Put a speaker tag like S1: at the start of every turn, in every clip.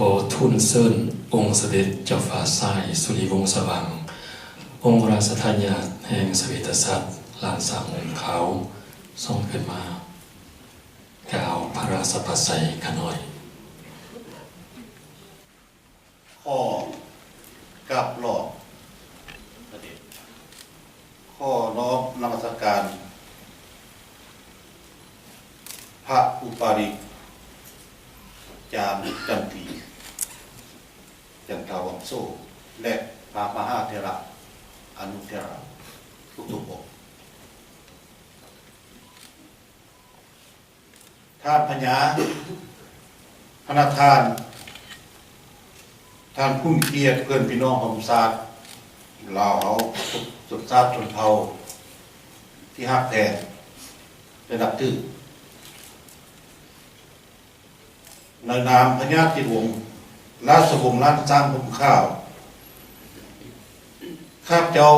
S1: ขอทูลเชิญองค์เสด็จเจ้าฟ้าทรายสุริวงศ์สว่างองค์ราชทายาทแห่งสเวตสัตว์ลานสามองค์เขาทรงขึ้นมากล่าวพระราชประสัยกันหน่อย
S2: ข้อกับหลอกเสด็จข้อน้อมนมัสการพระอุปาริกจามจันทีจันทาวังโซและพระมหาเถระอนุเถระทุกๆองค์ท่านพญาพระทานท่านผู้มีเกียรติเพื่อนพี่น้องของศาสตร์ลาวเขาสุดชาติชนเผ่าที่ฮักแท้ระดับถือในนามพญาธิวงศ์ราชวงศ์ล้านสร้างผมข้าวข้าพเจ้า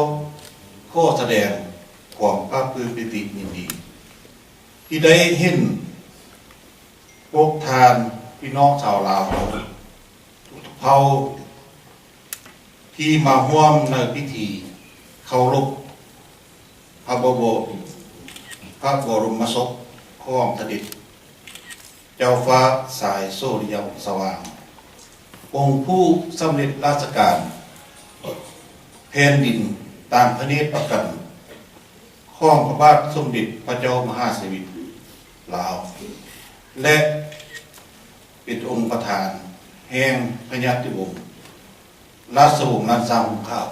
S2: ข้อแสดงความภาคพื้นปิติยินดีที่ได้เห็นพวกทานพี่น้องชาวลาวเขาทุกเผ่าที่มาร่วมในพิธีเคารพพระบรมศพของเสด็จเจ้าฟ้าสายโซริยสว่างองค์ผู้สำเร็จราชการแผ่นดินตามพระเนตรประกันข้องพระบาทสมเด็จพระเจ้ามหาเสวิตลาวและเป็นองค์ประธานแห่งพญาธิวงศ์ราชวงศ์ล้านสร้างผมข้าว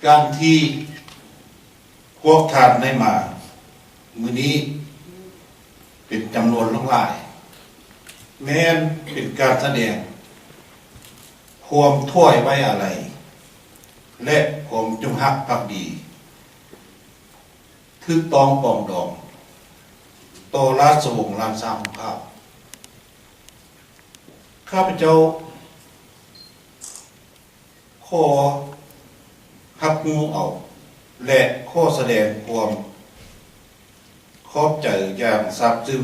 S2: การที่พวกท่านได้มามื้อนี้เป็นจำนวนหลายแม้นเป็นการแสดงความถ้วยไว้อะไรและความจงรักภักดีทึกตองปองดองต่อราชวงศ์ล้านสร้างของข้าพเจ้าขอรับงูเอาและข้อแสดงความขอบใจอย่างซาบซึ้ง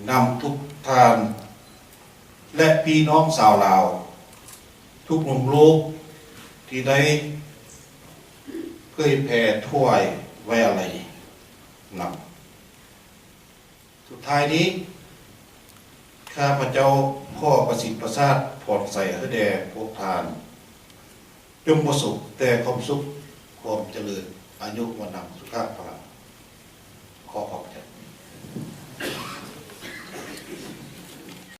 S2: นำทุกทานและพี่น้องชาวลาวทุกมุมโลกที่ได้เผยแผ่ถ้วยไว้อะไรนำสุดท้ายนี้ข้าพเจ้าขอประสิทธิ์ประสาทผลใส่ให้แด่พวกทานจงประสบแต่ความสุขความเจริญอายุวันนำสุขภาพพลังขอขอบใจ